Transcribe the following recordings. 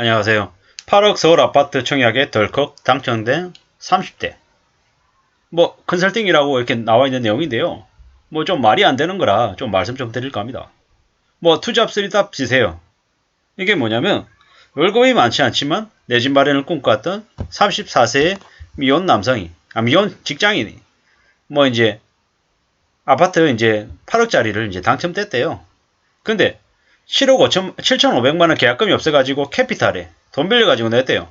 안녕하세요. 8억 서울 아파트 청약에 덜컥 당첨된 30대. 컨설팅이라고 이렇게 나와 있는 내용인데요. 좀 말이 안 되는 거라 좀 말씀 좀 드릴까 합니다. 투잡 쓰리잡 지세요. 이게 뭐냐면, 월급이 많지 않지만 내 집 마련을 꿈꿔왔던 34세의 미혼 남성이, 미혼 직장인이, 이제, 아파트 이제 8억짜리를 이제 당첨됐대요. 근데 7억 5천, 7,500만원 계약금이 없어가지고 캐피탈에 돈 빌려가지고 냈대요.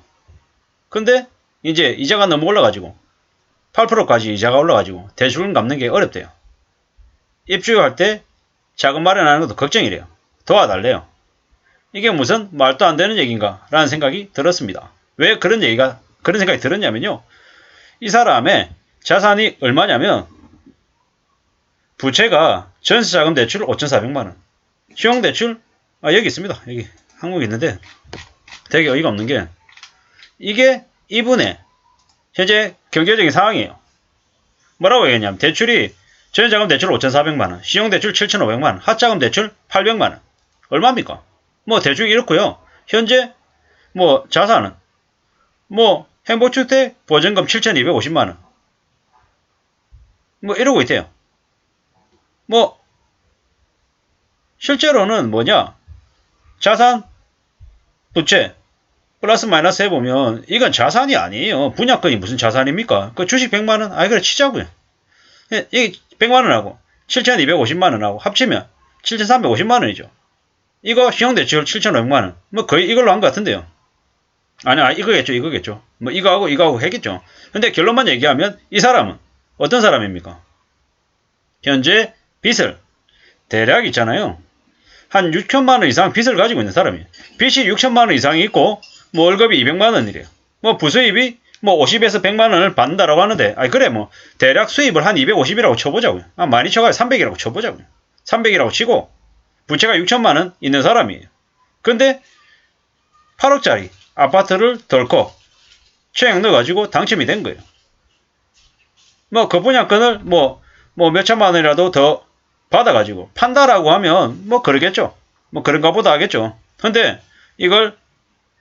근데 이제 이자가 너무 올라가지고 8%까지 이자가 올라가지고 대출금 갚는 게 어렵대요. 입주할 때 자금 마련하는 것도 걱정이래요. 도와달래요. 이게 무슨 말도 안 되는 얘기인가 라는 생각이 들었습니다. 왜 그런 생각이 들었냐면요. 이 사람의 자산이 얼마냐면 부채가 전세자금 대출 5,400만원, 신용대출 여기 있습니다. 여기 한국에 있는데 되게 어이가 없는 게 이게 이분의 현재 경제적인 상황이에요. 뭐라고 얘기했냐면 대출이 전자금 대출 5,400만원, 신용대출 7,500만원, 하자금 대출 800만원. 얼마입니까? 대충 이렇고요. 현재 자산은 행복주택 보증금 7,250만원. 이러고 있대요. 실제로는 자산, 부채 플러스 마이너스 해보면 이건 자산이 아니에요. 분양권이 무슨 자산입니까? 그 주식 100만원? 그래 치자고요. 이게 100만원하고 7,250만원하고 합치면 7,350만원이죠. 이거 신용대출 7,500만원. 거의 이걸로 한 것 같은데요. 이거겠죠. 이거하고 했겠죠. 근데 결론만 얘기하면 이 사람은 어떤 사람입니까? 현재 빚을 대략 있잖아요. 한 6천만원 이상 빚을 가지고 있는 사람이에요. 빚이 6천만원 이상이 있고 월급이 200만원이래요. 부수입이 50에서 100만원을 받는다라고 하는데 그래 대략 수입을 한 250이라고 쳐보자고요. 많이 쳐가요. 300이라고 쳐보자고요. 300이라고 치고 부채가 6천만원 있는 사람이에요. 근데 8억짜리 아파트를 덜컥 청약 넣어가지고 당첨이 된 거예요. 그 분양권을 몇천만원이라도 더 받아가지고 판다라고 하면 그러겠죠. 그런가 보다 하겠죠. 근데 이걸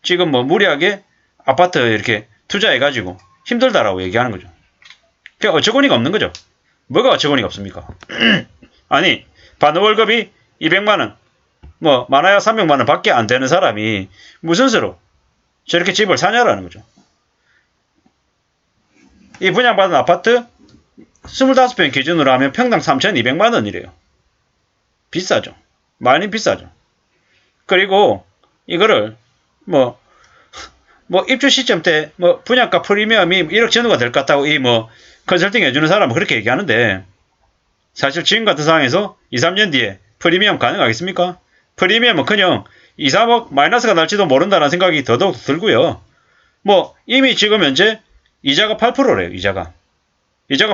지금 무리하게 아파트 이렇게 투자해가지고 힘들다라고 얘기하는 거죠. 그냥 어처구니가 없는 거죠. 뭐가 어처구니가 없습니까? 아니, 받는 월급이 200만원, 많아야 300만원 밖에 안 되는 사람이 무슨 수로 저렇게 집을 사냐라는 거죠. 이 분양받은 아파트 25평 기준으로 하면 평당 3,200만원이래요. 비싸죠. 많이 비싸죠. 그리고 이거를 입주 시점 때 분양가 프리미엄이 1억 전후가 될 것 같다고 컨설팅 해주는 사람은 그렇게 얘기하는데 사실 지금 같은 상황에서 2, 3년 뒤에 프리미엄 가능하겠습니까? 프리미엄은 그냥 2, 3억 마이너스가 날지도 모른다는 생각이 더더욱 들고요. 이미 지금 현재 이자가 8%래요. 이자가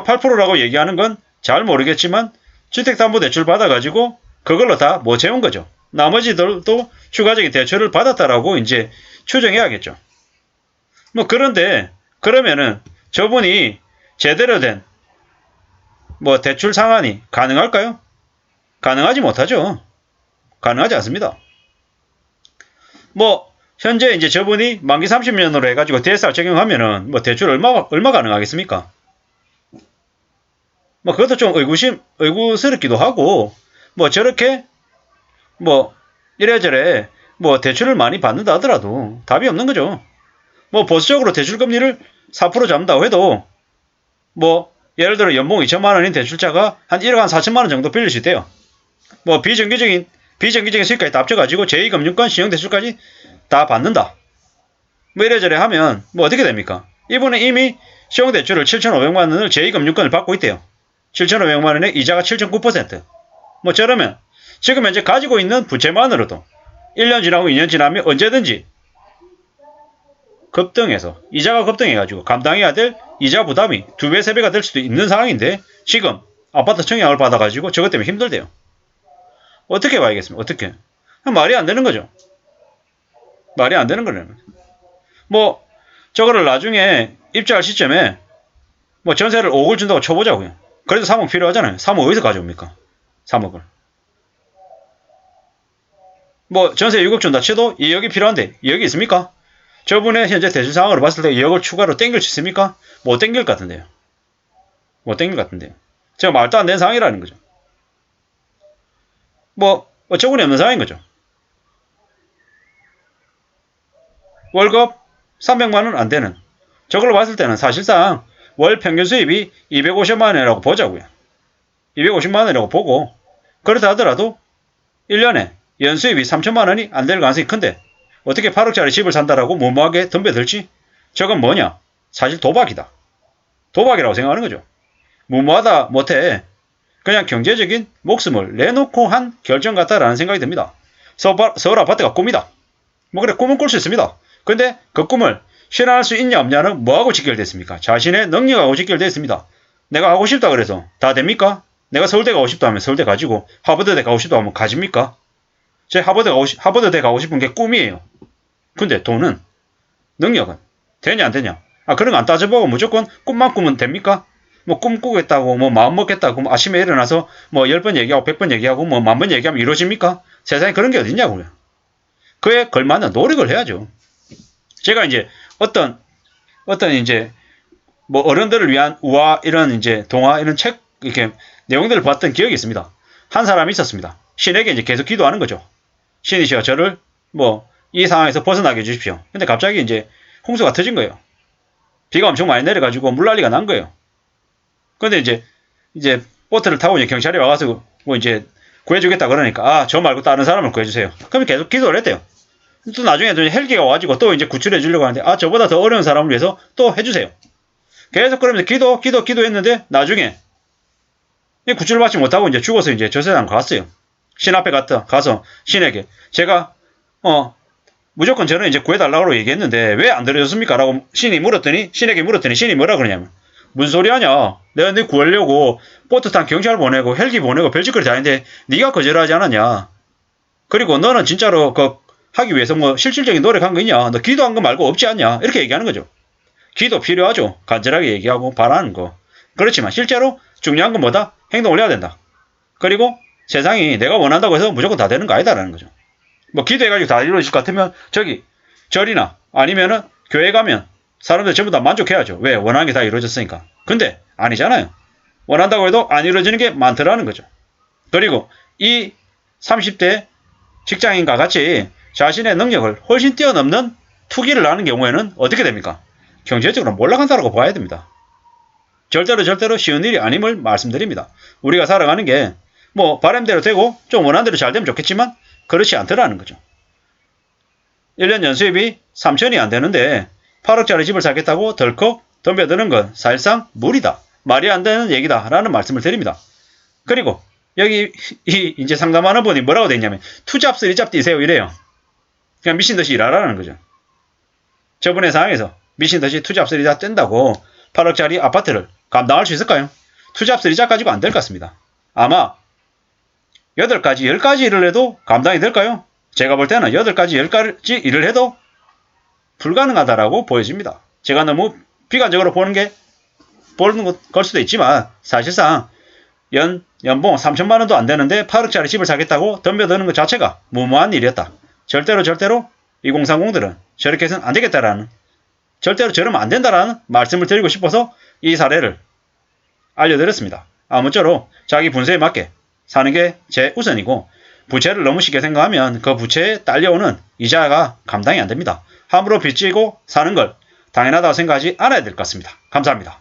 8%라고 얘기하는 건 잘 모르겠지만 주택담보대출 받아가지고 그걸로 다 채운 거죠. 나머지들도 추가적인 대출을 받았다라고 이제 추정해야겠죠. 그런데 그러면은 저분이 제대로 된 대출 상환이 가능할까요? 가능하지 못하죠. 가능하지 않습니다. 현재 이제 저분이 만기 30년으로 해가지고 DSR 적용하면은 대출 얼마 가능하겠습니까? 그것도 좀 의구스럽기도 하고 저렇게 이래저래 대출을 많이 받는다 하더라도 답이 없는 거죠. 보수적으로 대출금리를 4% 잡는다고 해도 예를 들어 연봉 2천만 원인 대출자가 한 1억 한 4천만 원 정도 빌릴 수 있대요. 비정기적인 수익까지 다 합쳐가지고 제2금융권 신용대출까지 다 받는다. 이래저래 하면 어떻게 됩니까? 이분은 이미 신용대출을 7,500만 원을 제2금융권을 받고 있대요. 7,500만 원에 이자가 7.9%. 저러면 지금 현재 가지고 있는 부채만으로도 1년 지나고 2년 지나면 언제든지 이자가 급등해가지고 감당해야 될 이자 부담이 2배, 3배가 될 수도 있는 상황인데 지금 아파트 청약을 받아가지고 저것 때문에 힘들대요. 어떻게 봐야겠습니까? 어떻게? 말이 안 되는 거죠. 말이 안 되는 거네요. 저거를 나중에 입주할 시점에 전세를 5억을 준다고 쳐보자고요. 그래도 3억 필요하잖아요. 3억 어디서 가져옵니까? 3억을. 뭐 전세 6억 준다 쳐도 2억이 필요한데 2억이 있습니까? 저분의 현재 대출 상황으로 봤을 때 2억을 추가로 땡길 수 있습니까? 못 땡길 것 같은데요. 못 땡길 것 같은데요. 제가 말도 안 되는 상황이라는 거죠. 뭐 어처구니 없는 상황인 거죠. 월급 300만 원 안 되는. 저걸로 봤을 때는 사실상 월 평균 수입이 250만 원이라고 보자고요. 250만 원이라고 보고 그렇다 하더라도 1년에 연수입이 3천만 원이 안 될 가능성이 큰데 어떻게 8억짜리 집을 산다라고 무모하게 덤벼들지? 저건 뭐냐? 사실 도박이다. 도박이라고 생각하는 거죠. 무모하다 못해 그냥 경제적인 목숨을 내놓고 한 결정 같다라는 생각이 듭니다. 서울 아파트가 꿈이다. 뭐 그래 꿈은 꿀 수 있습니다. 근데 그 꿈을 실현할 수 있냐 없냐는 뭐하고 직결됐습니까? 자신의 능력하고 직결됐습니다. 내가 하고 싶다 그래서 다 됩니까? 내가 서울대 가고 싶다 하면 서울대 가지고 하버드대 가고 싶다 하면 가집니까? 제 하버드대 가고 싶은 게 꿈이에요. 근데 돈은 능력은 되냐 안 되냐? 그런 거 안 따져보고 무조건 꿈만 꾸면 됩니까? 뭐 꿈꾸겠다고 뭐 마음 먹겠다고 뭐 아침에 일어나서 뭐 10번 얘기하고 100번 얘기하고 뭐 10,000번 얘기하면 이루어집니까? 세상에 그런 게 어딨냐고요. 그에 걸맞는 노력을 해야죠. 제가 이제 어떤 이제 뭐 어른들을 위한 우화 이런 이제 동화 이런 책 이렇게 내용들을 봤던 기억이 있습니다. 한 사람이 있었습니다. 신에게 이제 계속 기도하는 거죠. 신이시여 저를 뭐 이 상황에서 벗어나게 해주십시오. 근데 갑자기 이제 홍수가 터진 거예요. 비가 엄청 많이 내려가지고 물난리가 난 거예요. 근데 이제 보트를 타고 이제 경찰이 와가지고 뭐 이제 구해주겠다 그러니까 저 말고 다른 사람을 구해주세요. 그러면 계속 기도를 했대요. 또 나중에 헬기가 와가지고 또 이제 구출해 주려고 하는데 저보다 더 어려운 사람을 위해서 또 해주세요. 계속 그러면서 기도했는데 나중에 구출받지 못하고 이제 죽어서 이제 저 세상 갔어요. 신 앞에 가서 신에게 제가 무조건 저는 이제 구해달라고 얘기했는데 왜 안 들어줬습니까? 라고 신에게 물었더니 신이 뭐라 그러냐면 무슨 소리 하냐? 내가 네 구하려고 보트 탄 경찰 보내고 헬기 보내고 별짓거리 다 했는데 네가 거절하지 않았냐? 그리고 너는 진짜로 하기 위해서 뭐 실질적인 노력한 거 있냐? 너 기도한 거 말고 없지 않냐? 이렇게 얘기하는 거죠. 기도 필요하죠. 간절하게 얘기하고 바라는 거. 그렇지만 실제로 중요한 건 뭐다? 행동을 해야 된다. 그리고 세상이 내가 원한다고 해서 무조건 다 되는 거 아니다라는 거죠. 뭐 기도해가지고 다 이루어질 것 같으면 절이나 아니면은 교회 가면 사람들 전부 다 만족해야죠. 왜? 원하는 게 다 이루어졌으니까. 근데 아니잖아요. 원한다고 해도 안 이루어지는 게 많더라는 거죠. 그리고 이 30대 직장인과 같이 자신의 능력을 훨씬 뛰어넘는 투기를 하는 경우에는 어떻게 됩니까? 경제적으로 몰락한다고 봐야 됩니다. 절대로 쉬운 일이 아님을 말씀드립니다. 우리가 살아가는 게 뭐 바람대로 되고 좀 원하는 대로 잘 되면 좋겠지만 그렇지 않더라는 거죠. 1년 연수입이 3천이 안 되는데 8억짜리 집을 사겠다고 덜컥 덤벼드는 건 사실상 무리다. 말이 안 되는 얘기다. 라는 말씀을 드립니다. 그리고 여기 이제 상담하는 분이 뭐라고 돼 있냐면 투잡 쓰리잡 뛰세요 이래요. 그냥 미친듯이 일하라는 거죠. 저번의 상황에서 미친듯이 투잡 쓰리잡 뗀다고 8억짜리 아파트를 감당할 수 있을까요? 투잡 쓰리잡 가지고 안 될 것 같습니다. 아마 8가지, 10가지 일을 해도 감당이 될까요? 제가 볼 때는 8가지, 10가지 일을 해도 불가능하다라고 보여집니다. 제가 너무 비관적으로 보는 걸 수도 있지만 사실상 연봉 3천만 원도 안 되는데 8억짜리 집을 사겠다고 덤벼드는 것 자체가 무모한 일이었다. 절대로 2030들은 저렇게 해서는 안 되겠다라는 절대로 저러면 안 된다라는 말씀을 드리고 싶어서 이 사례를 알려드렸습니다. 아무쪼록 자기 분수에 맞게 사는 게 제 우선이고 부채를 너무 쉽게 생각하면 그 부채에 딸려오는 이자가 감당이 안 됩니다. 함부로 빚지고 사는 걸 당연하다고 생각하지 않아야 될 것 같습니다. 감사합니다.